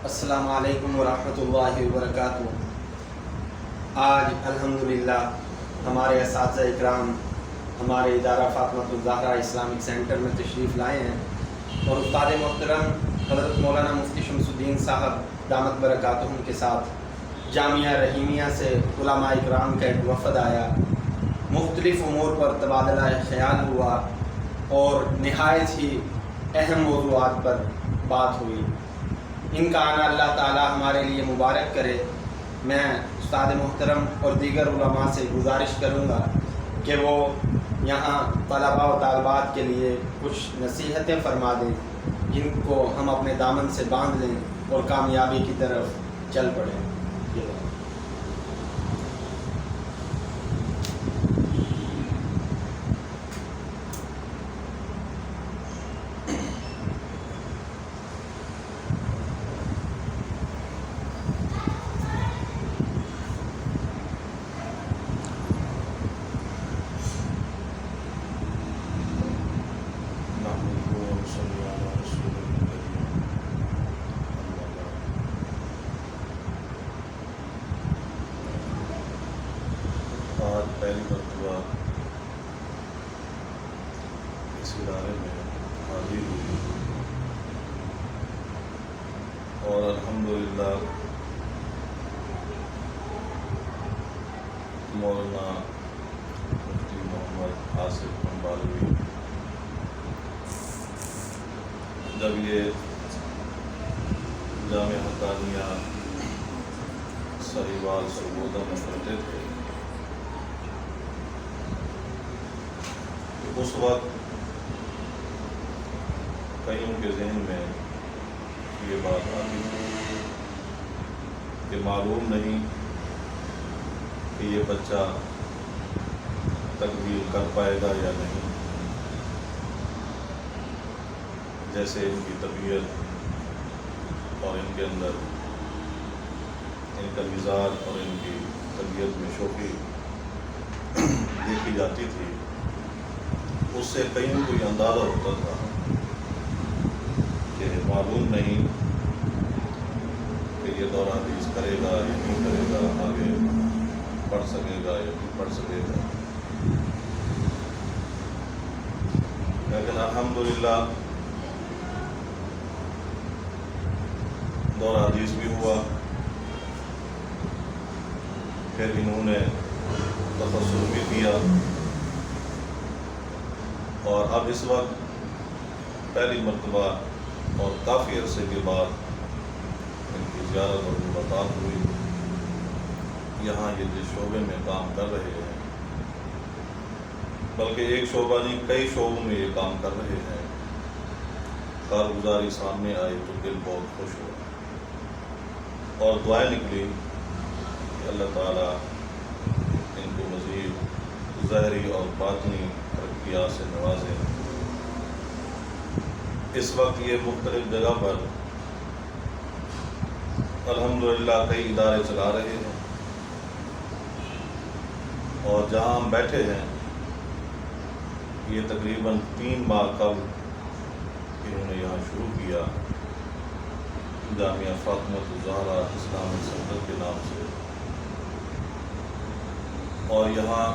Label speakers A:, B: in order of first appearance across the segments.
A: السلام علیکم ورحمۃ اللہ وبرکاتہ۔ آج الحمدللہ ہمارے اساتذہ اکرام ہمارے ادارہ فاطمۃ الزہرا اسلامک سینٹر میں تشریف لائے ہیں اور استاد محترم حضرت مولانا مفتی شمس الدین صاحب دامت برکاتہم کے ساتھ جامعہ رحیمیہ سے علماء اکرام کا ایک وفد آیا، مختلف امور پر تبادلہ خیال ہوا اور نہایت ہی اہم موضوعات پر بات ہوئی۔ ان کا آنا اللہ تعالی ہمارے لیے مبارک کرے۔ میں استاد محترم اور دیگر علماء سے گزارش کروں گا کہ وہ یہاں طلباء و طالبات کے لیے کچھ نصیحتیں فرما دیں جن کو ہم اپنے دامن سے باندھ لیں اور کامیابی کی طرف چل پڑیں۔
B: آج پہلی مرتبہ اس ادارے میں حاضر ہوئی اور الحمدللہ مولانا مفتی محمد آصف منبالوی جب یہ جامعہ حقانیہ سریوال سرگودا میں پڑھتے تھے اس وقت کئیوں کے ذہن میں یہ بات آتی تھی کہ معلوم نہیں کہ یہ بچہ تکمیل کر پائے گا یا نہیں، جیسے ان کی طبیعت اور ان کے اندر ان کا مزاج اور ان کی طبیعت میں شوخی دیکھی جاتی تھی، اس سے کئیوں کو یہ اندازہ ہوتا تھا کہ معلوم نہیں کہ یہ دورہ حدیث کرے گا یا نہیں کرے گا، آگے پڑھ سکے گا یا نہیں پڑھ سکے گا۔ لیکن الحمدللہ دورہ حدیث بھی ہوا، پھر انہوں نے تفسر بھی کیا اور اب اس وقت پہلی مرتبہ اور کافی عرصے کے بعد ان کی زیارت اور ملاقات ہوئی۔ یہاں یہ جس شعبے میں کام کر رہے ہیں، بلکہ ایک شعبہ نہیں کئی شعبوں میں یہ کام کر رہے ہیں، کارگزاری سامنے آئی تو دل بہت خوش ہوا اور دعائیں نکلی کہ اللہ تعالیٰ ان کو مزید ظاہری اور باطنی ترقیات سے نوازے۔ اس وقت یہ مختلف جگہ پر الحمدللہ کئی ادارے چلا رہے ہیں اور جہاں ہم بیٹھے ہیں یہ تقریباً 3 ماہ قبل انہوں نے یہاں شروع کیا جامعہ فاطمۃ الزہرا اسلامک سینٹر کے نام سے، اور یہاں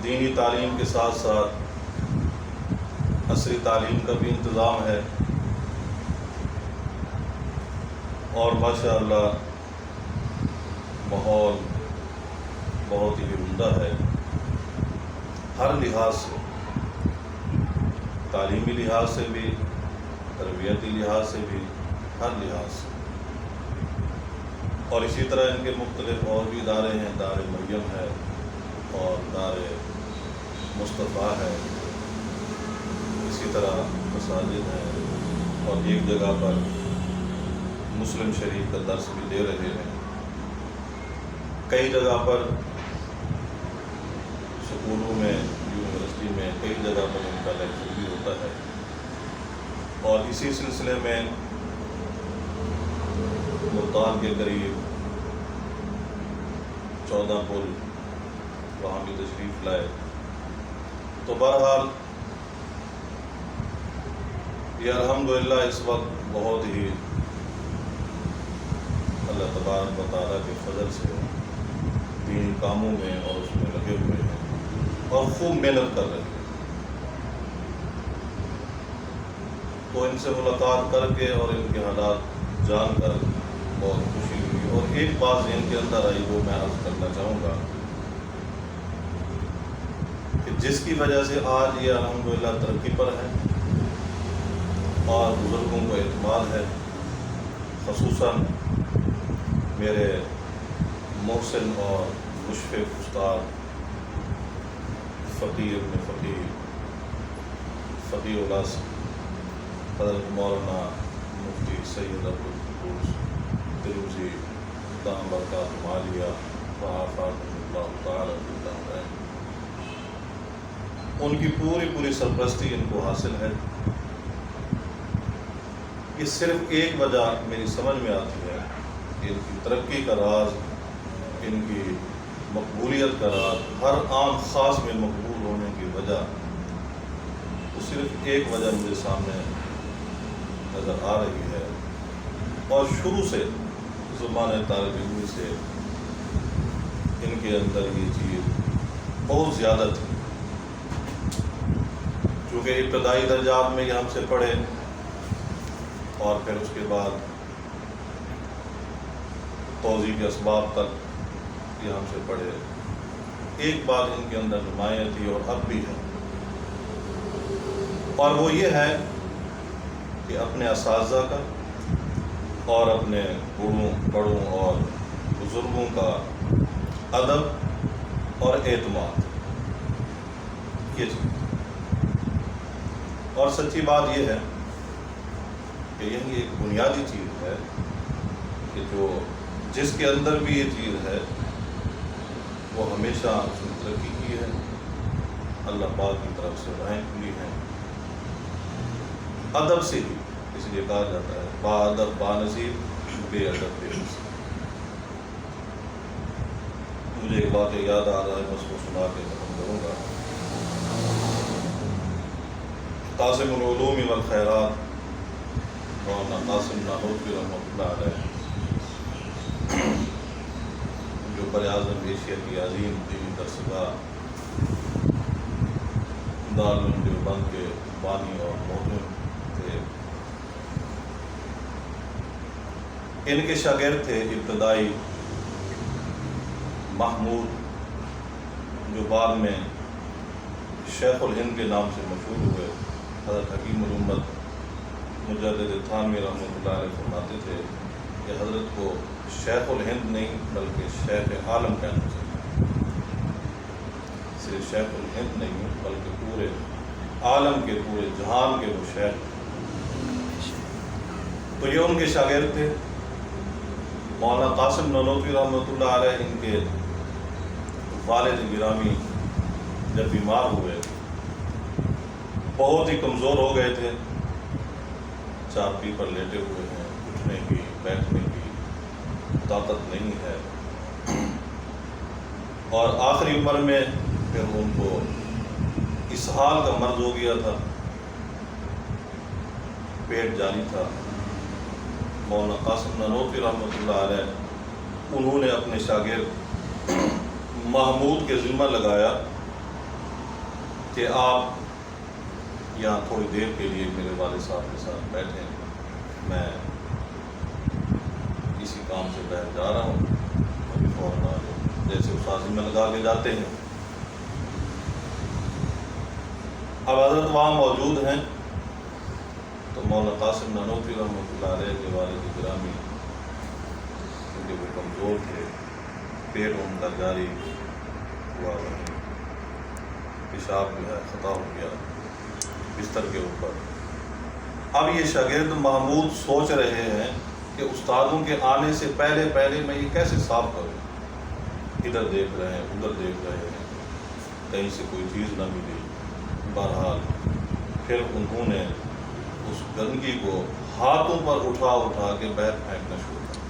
B: دینی تعلیم کے ساتھ ساتھ عصری تعلیم کا بھی انتظام ہے اور ماشاءاللہ ماحول بہت ہی عمدہ ہے، ہر لحاظ سے، تعلیمی لحاظ سے بھی، تربیتی لحاظ سے بھی، ہر لحاظ سے۔ اور اسی طرح ان کے مختلف اور بھی ادارے ہیں، دار مریم ہے اور دار مصطفیٰ ہے، اسی طرح مساجد ہیں اور ایک جگہ پر مسلم شریف کا درس بھی دے رہے ہیں، کئی جگہ پر سکولوں میں، یونیورسٹی میں، کئی جگہ پر ان کا لیکچر بھی ہوتا ہے۔ اور اسی سلسلے میں ملتان کے قریب 14 پل وہاں بھی تشریف لائے۔ تو بہرحال یہ الحمدللہ اس وقت بہت ہی اللہ تبارک و تعالیٰ کے فضل سے دینی کاموں میں اور اس میں لگے ہوئے ہیں اور خوب محنت کر رہے ہیں. تو ان سے ملاقات کر کے اور ان کے حالات جان کر بہت خوشی ہوئی. اور ایک بات ذہن کے اندر آئی وہ میں عرض کرنا چاہوں گا کہ جس کی وجہ سے آج یہ الحمدللہ ترقی پر ہے اور بزرگوں کو اعتماد ہے، خصوصاً میرے محسن اور مشفق استاد فقیر ابن فقیر الاس حضرت مولانا مفتی سید عبدالقدوس دروزی دام برکاتہ عالیہ وعافاکم اللہ تعالی باللہ. ان کی پوری سرپرستی ان کو حاصل ہے. یہ صرف ایک وجہ میری سمجھ میں آتی ہے کہ ان کی ترقی کا راز، ان کی مقبولیت کا راز، ہر عام خاص میں مقبول ہونے کی وجہ، تو صرف ایک وجہ مجھے سامنے نظر آ رہی ہے. اور شروع سے زمانۂ طالب علمی سے ان کے اندر یہ چیز بہت زیادہ تھی. چونکہ ابتدائی درجات میں یہ ہم سے پڑھے اور پھر اس کے بعد توضیح کے اسباب تک یہ ہم سے پڑھے. ایک بات ان کے اندر نمایاں تھی اور اب بھی ہے، اور وہ یہ ہے کہ اپنے اساتذہ کا اور اپنے بڑوں اور بزرگوں کا ادب اور اعتماد، یہ چیز. اور سچی بات یہ ہے کہ یہی ایک بنیادی چیز ہے کہ جس کے اندر بھی یہ چیز ہے وہ ہمیشہ اس نے ترقی کی ہے. اللہ پاک کی طرف سے راہیں کھلی ہیں. ادب سے ہی، اس لیے کہا جاتا ہے با ادب با نصیب، بے ادب بے نصیب. مجھے ایک بات یاد آ رہا ہے، میں اس کو سنا کے ختم کروں گا. قاسم العلوم والخیرات مولانا قاسم نانوتوی رحمۃ اللہ علیہ، جو براعظم ایشیا کی عظیم دینی درسگاہ دارالعلوم دیوبند کے بانی اور محترم تھے. ان کے شاگرد تھے ابتدائی محمود، جو بعد میں شیخ الہند کے نام سے مشہور ہوئے. حضرت حکیم الامت مجدد تھانوی رحمۃ اللہ علیہ فرماتے تھے کہ حضرت کو شیخ الہند نہیں بلکہ شیخ عالم کہنا چاہیے. صرف شیخ الہند نہیں بلکہ پورے عالم کے، پورے جہان کے وہ شیخ. تو یہ ان کے شاگرد تھے. مولانا قاسم نانوتوی رحمۃ اللہ علیہ، ان کے والد گرامی جب بیمار ہوئے، بہت ہی کمزور ہو گئے تھے، چارپائی پر لیٹے ہوئے ہیں، اٹھنے کی بیٹھنے کی طاقت نہیں ہے. اور آخری عمر میں پھر ان کو اسہال کا مرض ہو گیا تھا، پیٹ جاری تھا. مولانا قاسم نانوتوی رحمۃ اللہ علیہ، انہوں نے اپنے شاگرد محمود کے ذمہ لگایا کہ آپ یہاں تھوڑی دیر کے لیے میرے والد صاحب کے ساتھ بیٹھیں، میں کسی کام سے باہر جا رہا ہوں، ابھی فوراً آ جاؤ، جیسے استاد ذمہ لگا کے جاتے ہیں. اب حضرت وہاں موجود ہیں تو مولانا قاسم نانوتوی رحمۃ اللہ علیہ کے والد گرامی، کیونکہ وہ کمزور تھے، پیٹ ان کا جاری ہوا، وہیں پیشاب جو ہے خطا ہو گیا بستر کے اوپر. اب یہ شاگرد محمود سوچ رہے ہیں کہ استادوں کے آنے سے پہلے میں یہ کیسے صاف کروں. ادھر دیکھ رہے ہیں، ادھر دیکھ رہے ہیں، کہیں سے کوئی چیز نہ ملی. بہرحال پھر انہوں نے اس گندگی کو ہاتھوں پر اٹھا کے باہر پھینکنا شروع کیا.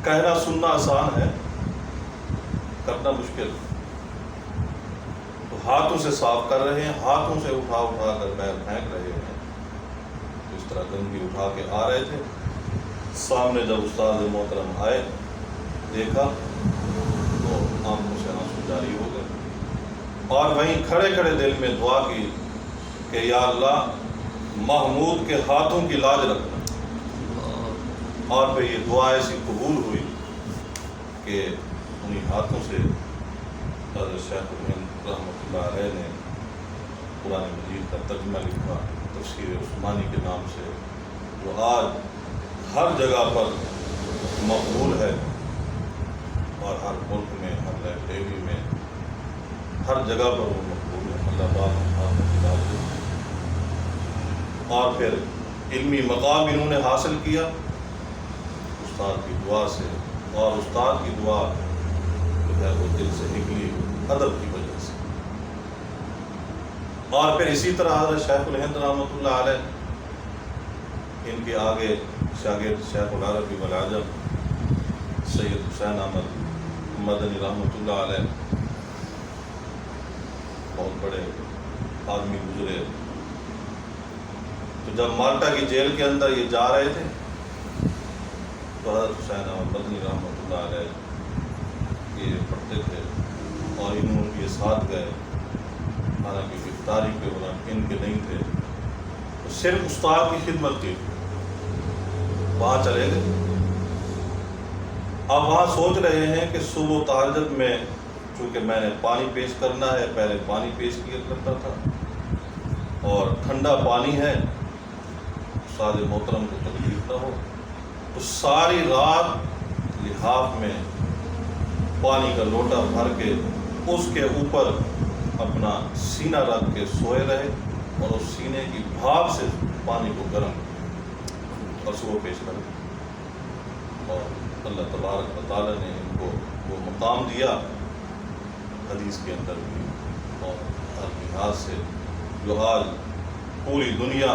B: کہنا سننا آسان ہے، کرنا مشکل. تو ہاتھوں سے صاف کر رہے ہیں، ہاتھوں سے اٹھا اٹھا کر پیر پھینک رہے ہیں، اس طرح گندگی اٹھا کے آ رہے تھے۔ سامنے جب استاد محترم آئے، دیکھا تو آنکھوں سے آنسو جاری ہو گئے، اور وہیں کھڑے کھڑے دل میں دعا کی کہ یا اللہ محمود کے ہاتھوں کی لاج رکھنا۔ اور پھر یہ دعا ایسی قبول ہوئی کہ انہی ہاتھوں سے حضرت شیخ الہند رحمۃ اللہ علیہ نے قرآن مجید کا ترجمہ لکھا تفسیر عثمانی کے نام سے، جو آج ہر جگہ پر مقبول ہے، اور ہر ملک میں، ہر لائبریری میں، ہر جگہ پر وہ مقبول ہے۔ اللہ پاک کی۔ اور پھر علمی مقام انہوں نے حاصل کیا استاد کی دعا سے، اور استاد کی دعا جو ہے وہ دل سے نکلی ادب کی وجہ سے۔ اور پھر اسی طرح حضرت شیخ الہند رحمۃ اللہ علیہ، ان کے آگے شاگرد شیخ العربی والعجم سید حسین احمد مدنی رحمۃ اللہ علیہ، بہت بڑے آدمی گزرے۔ تو جب مالٹا کی جیل کے اندر یہ جا رہے تھے تو حضرت حسین احمد مدنی رحمۃ اللہ علیہ یہ پڑھتے تھے، اور انہوں کے ساتھ گئے، حالانکہ گرفتاری کے دوران ان کے نہیں تھے، تو صرف استاد کی خدمت کی، وہاں چلے گئے۔ اب وہاں سوچ رہے ہیں کہ صبح و تہجد میں چونکہ میں نے پانی پیش کرنا ہے، پہلے پانی پیش کیا کرتا تھا، اور ٹھنڈا پانی ہے، استاد محترم کو تکلیف نہ ہو، تو ساری رات لحاف میں پانی کا لوٹا بھر کے اس کے اوپر اپنا سینہ رکھ کے سوئے رہے، اور اس سینے کی بھاپ سے پانی کو گرم کیا اور صبح پیش کر دیا۔ اور اللہ تبارک و تعالیٰ نے ان کو وہ مقام دیا حدیث کے اندر بھی اور ہر لحاظ سے، جو آج پوری دنیا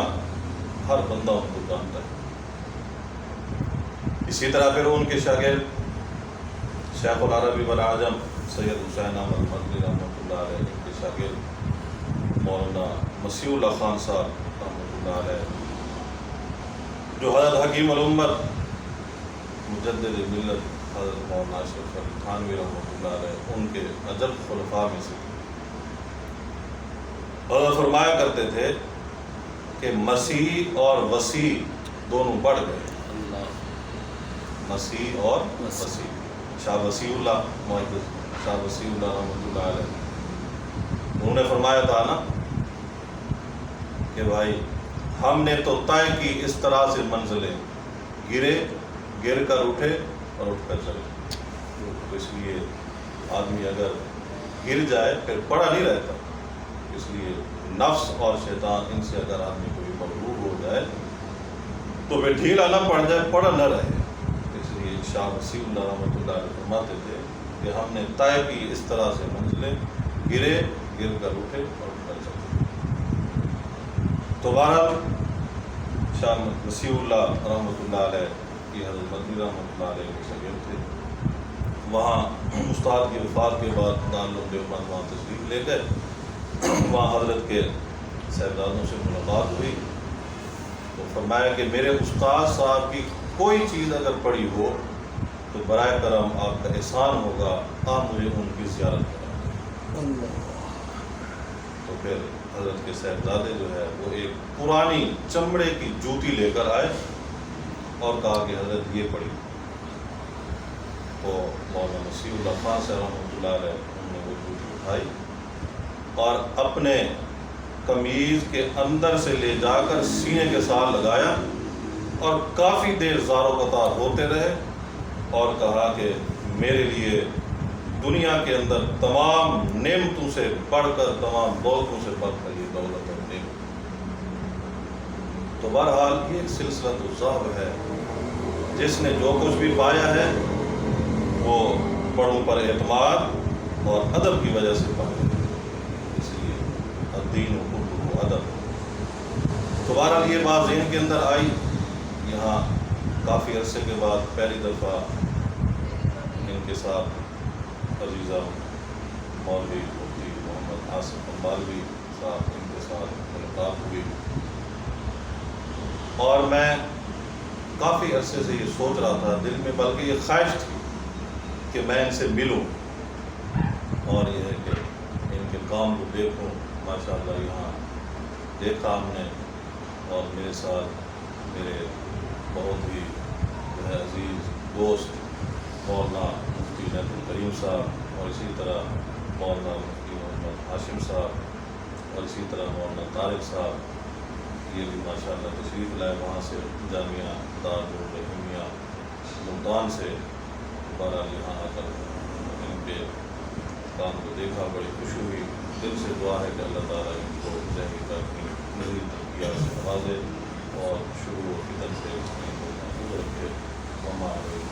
B: ہر بندہ ان کو جانتا ہے۔ اسی طرح پھر ان کے شاگرد شیخ العربی والعجم سید حسین احمد مدنی رحمۃ اللہ علیہ، ان کے شاگرد مولانا مسیح اللہ خان صاحب رحمۃ اللہ علیہ، جو حضرت حکیم الامت مجدد ملت حضرت مولانا اشرف علی تھانوی رحمۃ اللہ علیہ، ان کے اجل خلفاء میں سے حضرت فرمایا کرتے تھے کہ مسیح اور وسیع دونوں بڑھ گئے، مسیح اور وسیع۔ شاہ وسیع اللہ محدث شاہ وسیع اللہ رحمۃ اللہ علیہ، انہوں نے فرمایا تھا نا کہ بھائی ہم نے تو طے کی اس طرح سے منزلیں، گرے گر کر اٹھے اور اٹھ کر چلے۔ تو اس لیے آدمی اگر گر جائے پھر پڑا نہیں رہتا، اس لیے نفس اور شیطان ان سے اگر آدمی کوئی مغلوب ہو جائے تو پھر ڈھیلا نہ پڑ جائے، پڑا نہ رہے۔ اس لیے شاہ وسیع اللہ رحمۃ اللہ علیہ فرماتے تھے کہ ہم نے طے کی اس طرح سے منزلیں، گرے گر کر اٹھے اور اٹھ کر چلے۔ تو بہرحال شاہ وسیع اللہ رحمۃ اللہ علیہ کی حضرت مدنی رحمۃ اللہ علیہ کے شاگرد تھے، وہاں استاد کی وفات کے بعد دارالعلوم دیوبند وہاں تشریف لے گئے، وہاں حضرت کے صاحبزادوں سے ملاقات ہوئی، تو فرمایا کہ میرے استاد صاحب کی کوئی چیز اگر پڑی ہو تو برائے کرم آپ کا احسان ہوگا، آپ مجھے ان کی زیارت کرائیں۔ تو پھر حضرت کے صاحبزادے جو ہے وہ ایک پرانی چمڑے کی جوتی لے کر آئے اور کہا کہ حضرت یہ پڑی، تو مولانا مسیح اللہ خان سے رحمۃ اللہ علیہ انہوں نے وہ جوتی اٹھائی اور اپنے قمیض کے اندر سے لے جا کر سینے کے ساتھ لگایا، اور کافی دیر زار و قطار ہوتے رہے، اور کہا کہ میرے لیے دنیا کے اندر تمام نعمتوں سے بڑھ کر، تمام دولتوں سے بڑھ کر یہ دولت اور نعمت۔ تو بہرحال یہ ایک سلسلہ تو ذہب ہے، جس نے جو کچھ بھی پایا ہے وہ بڑوں پر اعتماد اور ادب کی وجہ سے پایا ہے، اس لیے الدین و ادب۔ تو بہرحال یہ بات ذہن کے اندر آئی، یہاں کافی عرصے کے بعد پہلی دفعہ ان کے ساتھ عزیزہ مولوی مفتی محمد آصف امبالوی صاحب، ان کے ساتھ ملاقات ہوئی اور میں کافی عرصے سے یہ سوچ رہا تھا دل میں، بلکہ یہ خواہش تھی کہ میں ان سے ملوں اور یہ ہے کہ ان کے کام کو دیکھوں۔ ماشاءاللہ یہاں دیکھا ہم نے، اور میرے ساتھ میرے بہت ہی جو ہے عزیز دوست مولانا مفتی نیت الکریم صاحب، اور اسی طرح مولانا مفتی محمد ہاشم صاحب، اور اسی طرح مولانا طارق صاحب، یہ بھی ماشاءاللہ تشریف لائے وہاں سے جامعہ دارالرحیمیہ ملتان سے۔ بہرحال یہاں آ کر ان کے کام کو دیکھا، بڑی خوشی ہوئی۔ دل سے دعا ہے کہ اللہ تعالیٰ ان کو ذہنی کا اپنی مزید ترقیات سے نوازے اور شروع و فکر سے ان کو محفوظ رکھے۔ وما علیہ